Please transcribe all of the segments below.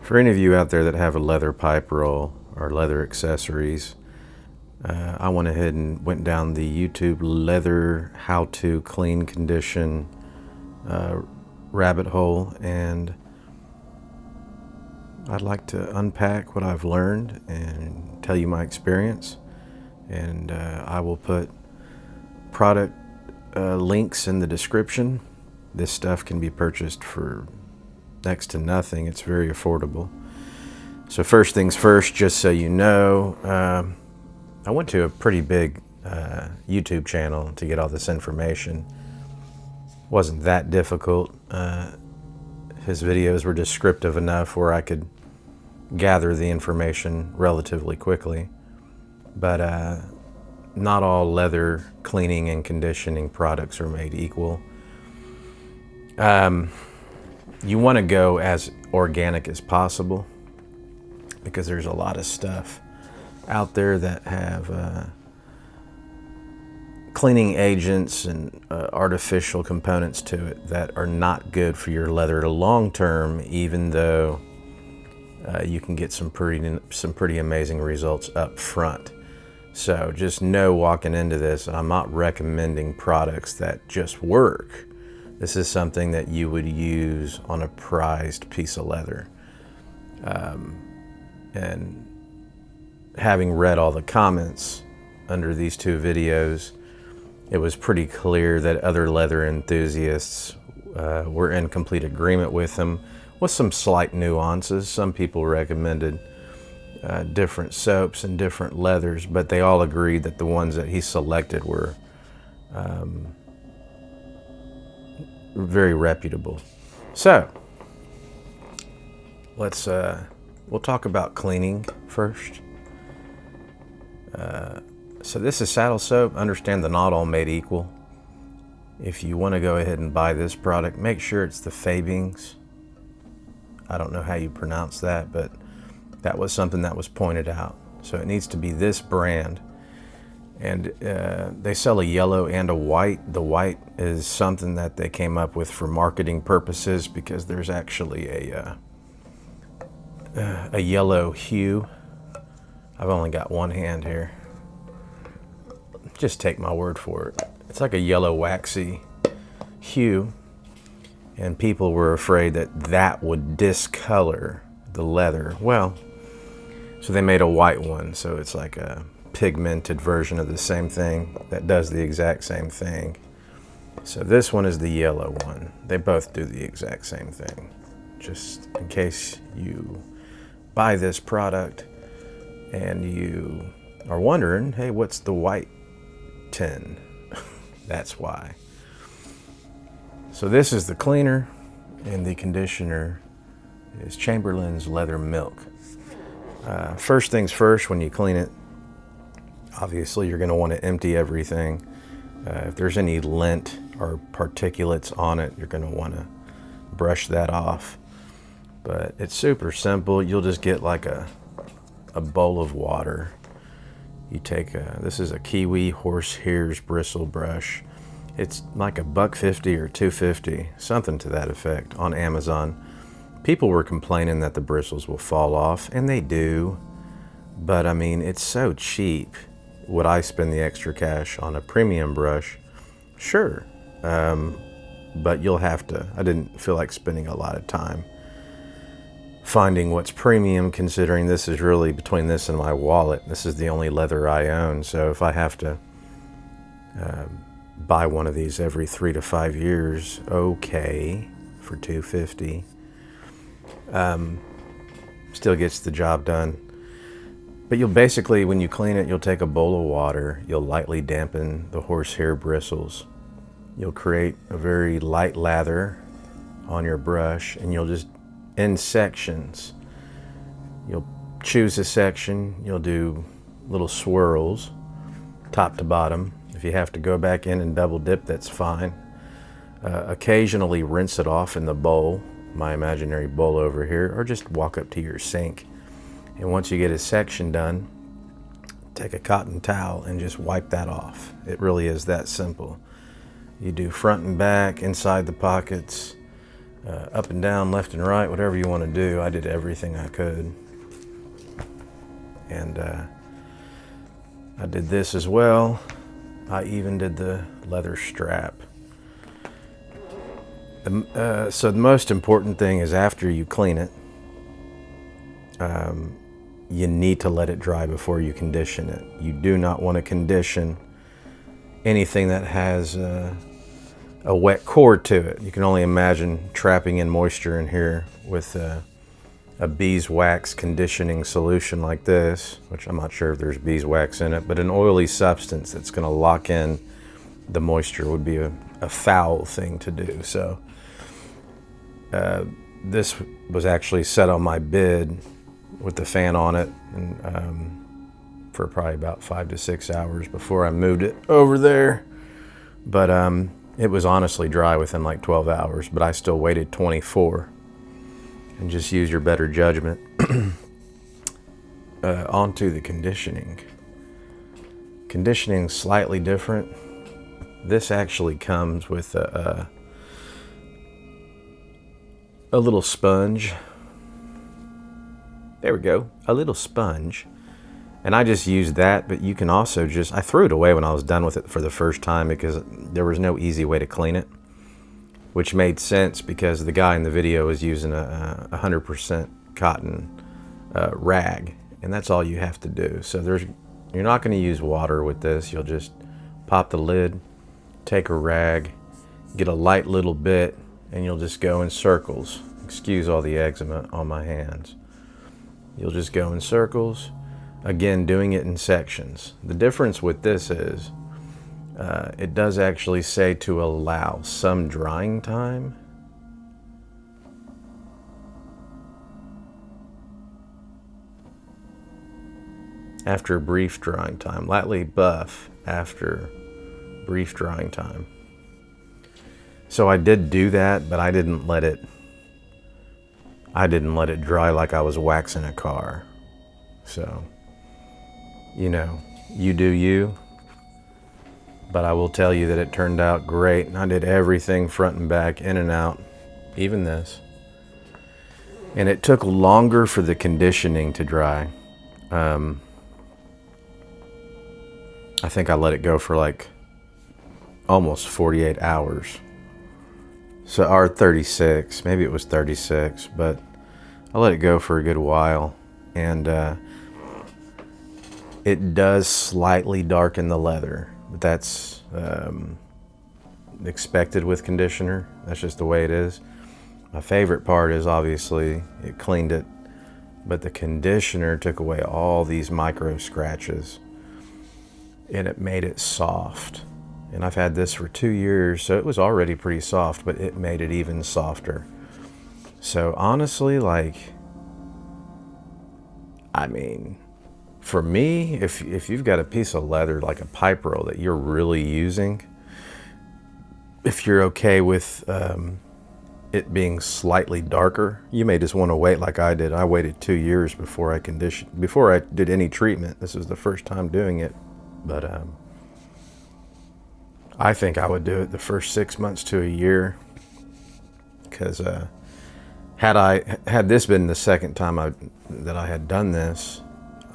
For any of you out there that have a leather pipe roll or leather accessories, I went ahead and went down the YouTube leather how to clean condition rabbit hole, and I'd like to unpack what I've learned and tell you my experience. And I will put product links in the description. This stuff can be purchased for next to nothing. It's very affordable. So first things first, just so you know, I went to a pretty big YouTube channel to get all this information. Wasn't that difficult. His videos were descriptive enough where I could gather the information relatively quickly. But not all leather cleaning and conditioning products are made equal. You want to go as organic as possible, because there's a lot of stuff out there that have cleaning agents and artificial components to it that are not good for your leather long term, even though you can get some pretty amazing results up front. So just know, walking into this, I'm not recommending products that just work. This is something that you would use on a prized piece of leather. And having read all the comments under these two videos, it was pretty clear that other leather enthusiasts were in complete agreement with him, with some slight nuances. Some people recommended different soaps and different leathers, but they all agreed that the ones that he selected were very reputable. So let's we'll talk about cleaning first. So this is saddle soap. Understand they're not all made equal. If you want to go ahead and buy this product, make sure it's the Fabings. I don't know how you pronounce that, but that was something that was pointed out. So it needs to be this brand. And they sell a yellow and a white. The white is something that they came up with for marketing purposes, because there's actually a yellow hue. I've only got one hand here. Just take my word for it. It's like a yellow waxy hue, and people were afraid that that would discolor the leather. Well, so they made a white one, so it's like a pigmented version of the same thing that does the exact same thing. So this one is the yellow one. They both do the exact same thing. Just in case you buy this product and you are wondering, hey, what's the white tin? That's why. So this is the cleaner, and the conditioner is Chamberlain's Leather Milk. First things first, when you clean it, obviously you're going to want to empty everything. If there's any lint or particulates on it, you're going to want to brush that off. But it's super simple. You'll just get like a bowl of water. You take this is a Kiwi horsehair's bristle brush. It's like $1.50 or $2.50, something to that effect, on Amazon. People were complaining that the bristles will fall off, and they do. But I mean, it's so cheap. Would I spend the extra cash on a premium brush? Sure. But you'll have to. I didn't feel like spending a lot of time finding what's premium, considering this is really, between this and my wallet, this is the only leather I own. So if I have to buy one of these every 3 to 5 years, okay, for $2.50, still gets the job done. But you'll basically, when you clean it, you'll take a bowl of water, you'll lightly dampen the horsehair bristles, you'll create a very light lather on your brush, and you'll just, in sections, you'll choose a section, you'll do little swirls top to bottom. If you have to go back in and double dip, that's fine. Occasionally rinse it off in the bowl, my imaginary bowl over here, or just walk up to your sink. And once you get a section done, take a cotton towel and just wipe that off. It really is that simple. You do front and back, inside the pockets, up and down, left and right, whatever you want to do. I did everything I could. And I did this as well. I even did the leather strap. So the most important thing is after you clean it, you need to let it dry before you condition it. You do not want to condition anything that has a wet core to it. You can only imagine trapping in moisture in here with a beeswax conditioning solution like this, which I'm not sure if there's beeswax in it, but an oily substance that's going to lock in the moisture would be a foul thing to do. So this was actually set on my bid with the fan on it, and for probably about 5 to 6 hours before I moved it over there. But it was honestly dry within like 12 hours, but I still waited 24. And just use your better judgment. Onto the conditioning. Conditioning slightly different. This actually comes with a little sponge. There we go, a little sponge. And I just used that, but you can also I threw it away when I was done with it for the first time because there was no easy way to clean it. Which made sense because the guy in the video was using a 100% cotton rag, and that's all you have to do. So you're not going to use water with this. You'll just pop the lid, take a rag, get a light little bit, and you'll just go in circles. Excuse all the eczema on my hands. You'll just go in circles, again doing it in sections. The difference with this is it does actually say to allow some drying time. After brief drying time. Lightly buff after brief drying time. So I did do that, but I didn't let it dry like I was waxing a car. So, you know, you do you. But I will tell you that it turned out great. And I did everything front and back, in and out, even this. And it took longer for the conditioning to dry. I think I let it go for like almost 48 hours. So, or 36, maybe it was 36, but I let it go for a good while. And it does slightly darken the leather. But that's expected with conditioner. That's just the way it is. My favorite part is obviously it cleaned it, but the conditioner took away all these micro scratches and it made it soft. And I've had this for 2 years, so it was already pretty soft, but it made it even softer. So honestly, like, I mean, for me, if you've got a piece of leather like a pipe roll that you're really using, if you're okay with it being slightly darker, you may just want to wait like I did. I waited 2 years before I did any treatment. This is the first time doing it, but I think I would do it the first 6 months to a year, because had this been the second time that I had done this,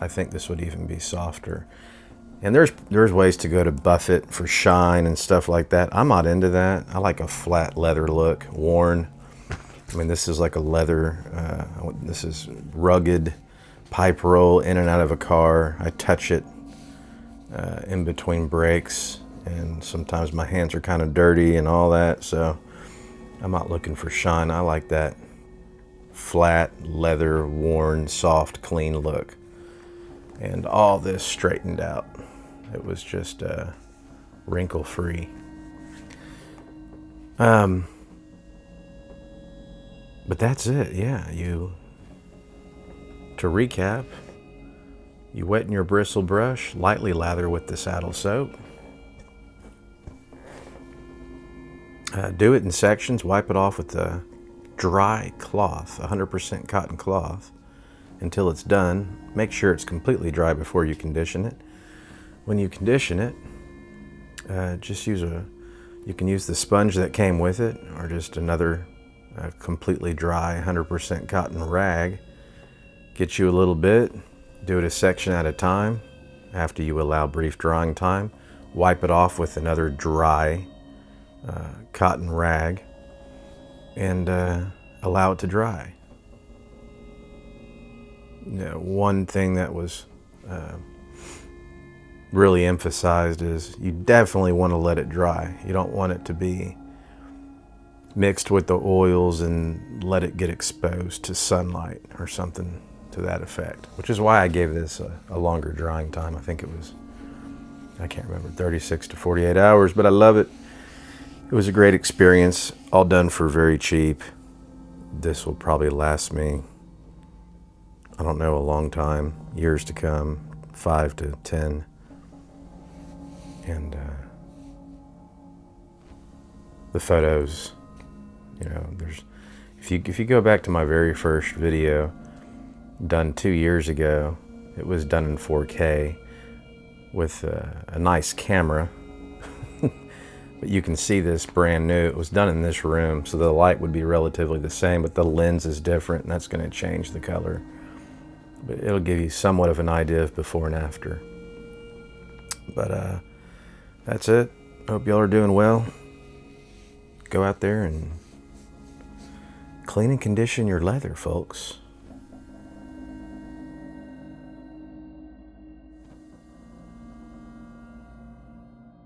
I think this would even be softer. And there's ways to go to buff it for shine and stuff like that. I'm not into that. I like a flat leather look, worn. I mean, this is like a leather, this is rugged pipe roll in and out of a car. I touch it in between breaks, and sometimes my hands are kind of dirty and all that, so I'm not looking for shine. I like that flat, leather, worn, soft, clean look. And all this straightened out. It was just wrinkle-free. But that's it, yeah. To recap, you wet your bristle brush, lightly lather with the saddle soap. Do it in sections, wipe it off with a dry cloth, 100% cotton cloth, until it's done. Make sure it's completely dry before you condition it. When you condition it, you can use the sponge that came with it, or just another a completely dry 100% cotton rag. Get you a little bit, do it a section at a time. After you allow brief drying time, wipe it off with another dry cotton rag and allow it to dry. One thing that was really emphasized is you definitely want to let it dry. You don't want it to be mixed with the oils and let it get exposed to sunlight or something to that effect, which is why I gave this a longer drying time. I think it was, I can't remember, 36 to 48 hours, but I love it. It was a great experience, all done for very cheap. This will probably last me, I don't know, a long time, years to come, 5 to 10. And the photos, there's, if you go back to my very first video done 2 years ago, it was done in 4K with a nice camera. But you can see this brand new. It was done in this room, so the light would be relatively the same, but the lens is different, and that's going to change the color. But it'll give you somewhat of an idea of before and after. But that's it. Hope y'all are doing well. Go out there and clean and condition your leather, folks.